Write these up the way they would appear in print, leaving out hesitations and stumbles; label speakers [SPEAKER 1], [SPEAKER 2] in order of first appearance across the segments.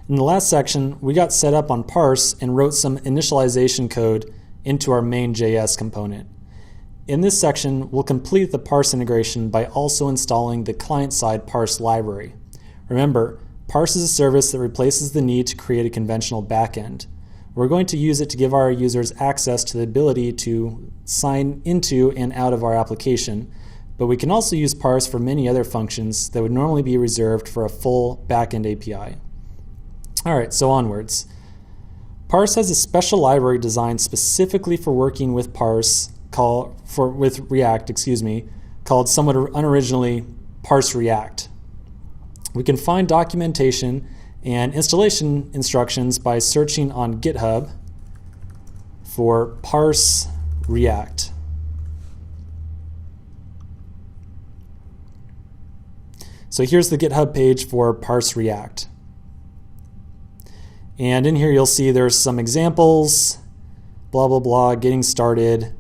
[SPEAKER 1] In the last section, we got set up on Parse and wrote some initialization code into our main.js component. In this section, we'll complete the Parse integration by also installing the client-side Parse library. Remember, Parse is a service that replaces the need to create a conventional backend. We're going to use it to give our users access to the ability to sign into and out of our application, but we can also use Parse for many other functions that would normally be reserved for a full backend API. Alright, so onwards. Parse has a special library designed specifically for working with React, called somewhat unoriginally Parse React. We can find documentation and installation instructions by searching on GitHub for Parse React. So here's the GitHub page for Parse React. And in here you'll see there's some examples, blah, blah, blah, getting started,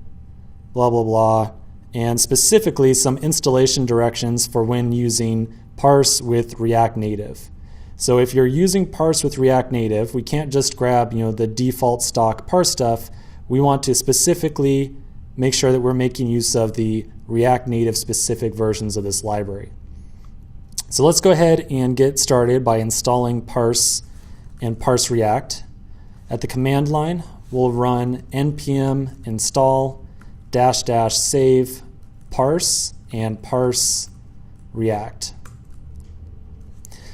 [SPEAKER 1] blah, blah, blah, and specifically some installation directions for when using Parse with React Native. So if you're using Parse with React Native, we can't just grab the default stock Parse stuff. We want to specifically make sure that we're making use of the React Native specific versions of this library. So let's go ahead and get started by installing Parse and Parse React. At the command line, we'll run npm install -- save parse and parse react.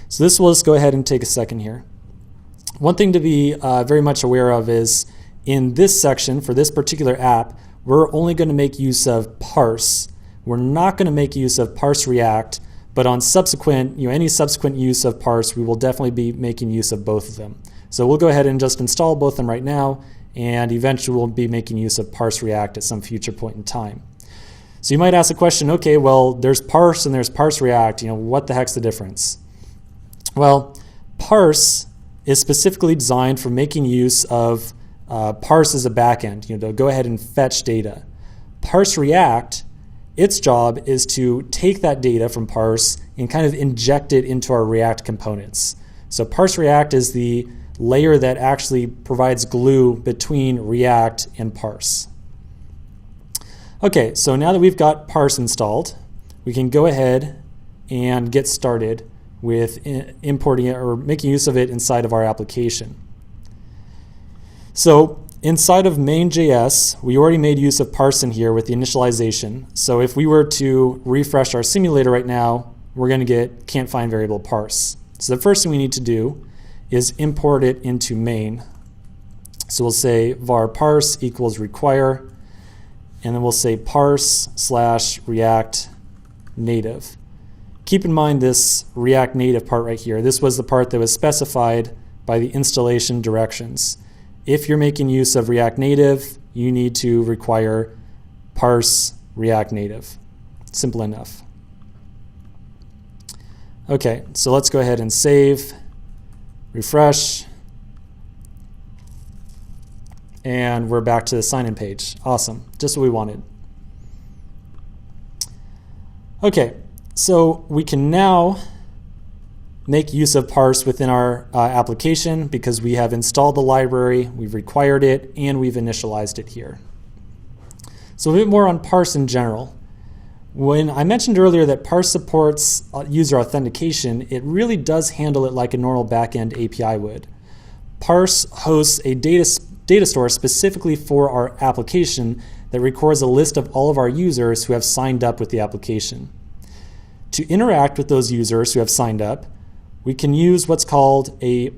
[SPEAKER 1] So this will just go ahead and take a second here. One thing to be very much aware of is in this section, for this particular app, we're only going to make use of Parse. We're not going to make use of Parse React, but on subsequent, any subsequent use of Parse, we will definitely be making use of both of them. So we'll go ahead and just install both of them right now, and eventually we'll be making use of Parse React at some future point in time. So you might ask the question, okay, well, there's Parse and there's Parse React. What the heck's the difference? Well, Parse is specifically designed for making use of Parse as a backend, to go ahead and fetch data. Parse React, its job is to take that data from Parse and kind of inject it into our React components. So Parse React is the layer that actually provides glue between React and Parse. Okay, so now that we've got Parse installed, we can go ahead and get started with importing it or making use of it inside of our application. So inside of main.js, we already made use of Parse in here with the initialization. So if we were to refresh our simulator right now, we're going to get can't find variable parse. So the first thing we need to do is import it into main. So we'll say var parse equals require, and then we'll say parse / React native. Keep in mind this React Native part right here. This was the part that was specified by the installation directions. If you're making use of React Native, you need to require parse React Native. Simple enough. Okay, so let's go ahead and save, refresh, and we're back to the sign-in page. Awesome, just what we wanted. Okay, so we can now make use of Parse within our application because we have installed the library, we've required it, and we've initialized it here. So a bit more on Parse in general. When I mentioned earlier that Parse supports user authentication, it really does handle it like a normal backend API would. Parse hosts a data store specifically for our application that records a list of all of our users who have signed up with the application. To interact with those users who have signed up, we can use what's called a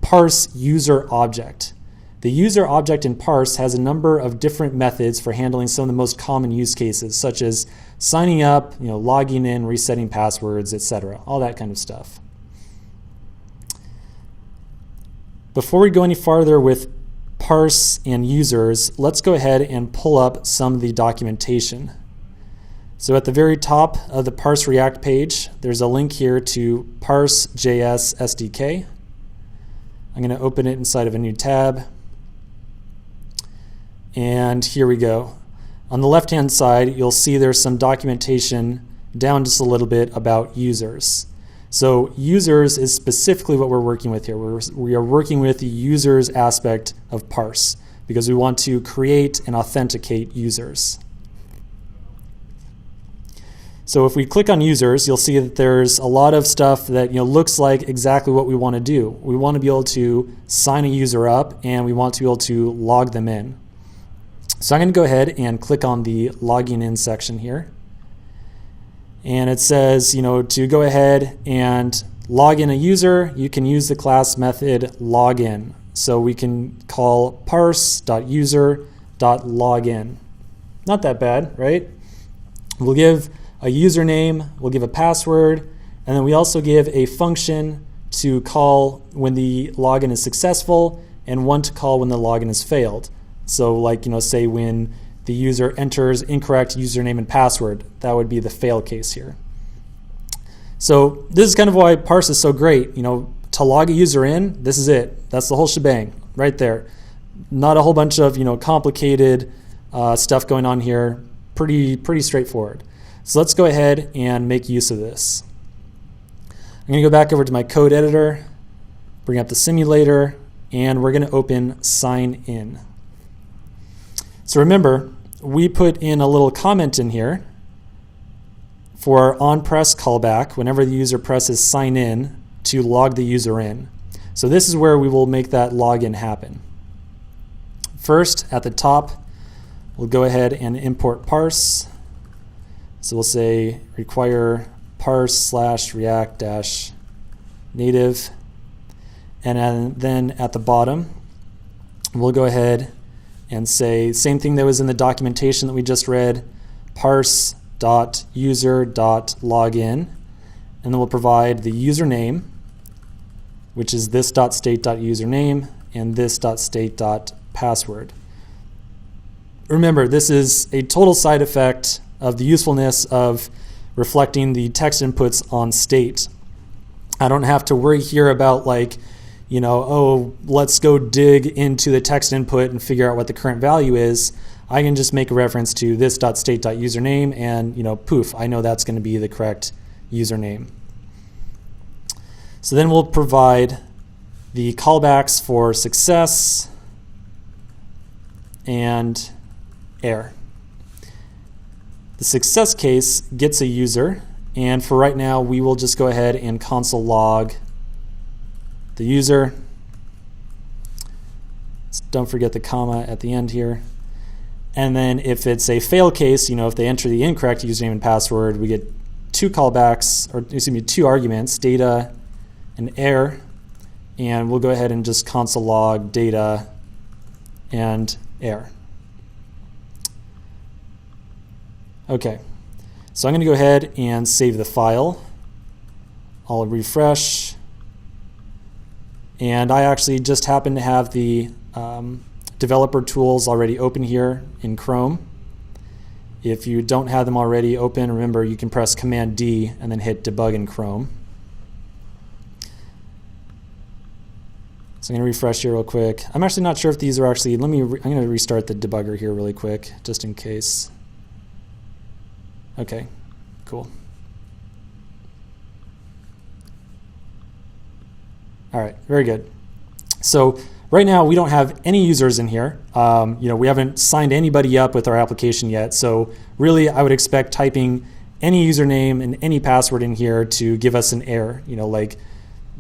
[SPEAKER 1] Parse user object. The user object in Parse has a number of different methods for handling some of the most common use cases, such as signing up, logging in, resetting passwords, etc., all that kind of stuff. Before we go any farther with Parse and users, let's go ahead and pull up some of the documentation. So at the very top of the Parse React page, there's a link here to Parse.js SDK. I'm going to open it inside of a new tab. And here we go. On the left-hand side, you'll see there's some documentation down just a little bit about users. So users is specifically what we're working with here. We are working with the users aspect of parse because we want to create and authenticate users. So if we click on users, you'll see that there's a lot of stuff that looks like exactly what we want to do. We want to be able to sign a user up, and we want to be able to log them in. So I'm going to go ahead and click on the logging in section here. And it says, to go ahead and log in a user, you can use the class method login. So we can call parse.user.login. Not that bad, right? We'll give a username, we'll give a password, and then we also give a function to call when the login is successful and one to call when the login has failed. So like, say when the user enters incorrect username and password, that would be the fail case here. So this is kind of why parse is so great. To log a user in, this is it. That's the whole shebang right there. Not a whole bunch of complicated stuff going on here. Pretty straightforward. So let's go ahead and make use of this. I'm going to go back over to my code editor, bring up the simulator, and we're going to open sign in. So remember, we put in a little comment in here for our onPress callback whenever the user presses sign in to log the user in. So this is where we will make that login happen. First, at the top, we'll go ahead and import parse. So we'll say require parse/react-native. And then at the bottom, we'll go ahead and say same thing that was in the documentation that we just read, parse.user.login. And then we'll provide the username, which is this.state.username and this.state.password. Remember, this is a total side effect of the usefulness of reflecting the text inputs on state. I don't have to worry here about let's go dig into the text input and figure out what the current value is. I can just make a reference to this.state.username and poof, I know that's going to be the correct username. So then we'll provide the callbacks for success and error. The success case gets a user, and for right now we will just go ahead and console log the user. Don't forget the comma at the end here. And then if it's a fail case, if they enter the incorrect username and password, we get two arguments, data and error, and we'll go ahead and just console log data and error. Okay, so I'm going to go ahead and save the file. I'll refresh. And I actually just happen to have the developer tools already open here in Chrome. If you don't have them already open, remember you can press Command D and then hit debug in Chrome. So I'm going to refresh here real quick. I'm actually not sure if these are actually, I'm going to restart the debugger here really quick, just in case. Okay, cool. All right, very good. So right now we don't have any users in here. We haven't signed anybody up with our application yet. So really, I would expect typing any username and any password in here to give us an error.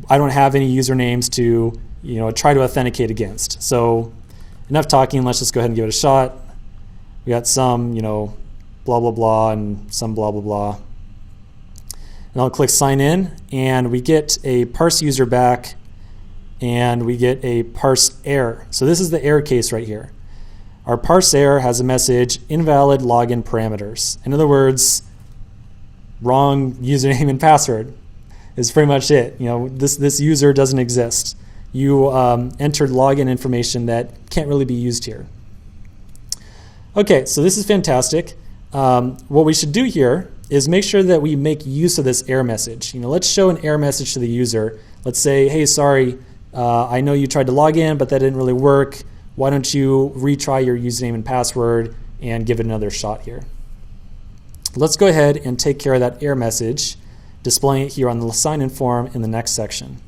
[SPEAKER 1] I don't have any usernames to try to authenticate against. So enough talking. Let's just go ahead and give it a shot. We got some blah blah blah and some blah blah blah. And I'll click sign in, and we get a parse user back, and we get a parse error. So this is the error case right here. Our parse error has a message, invalid login parameters. In other words, wrong username and password is pretty much it. This user doesn't exist. You entered login information that can't really be used here. Okay, so this is fantastic. What we should do here is make sure that we make use of this error message. Let's show an error message to the user. Let's say, hey, sorry, I know you tried to log in, but that didn't really work. Why don't you retry your username and password and give it another shot here? Let's go ahead and take care of that error message displaying it here on the sign-in form in the next section.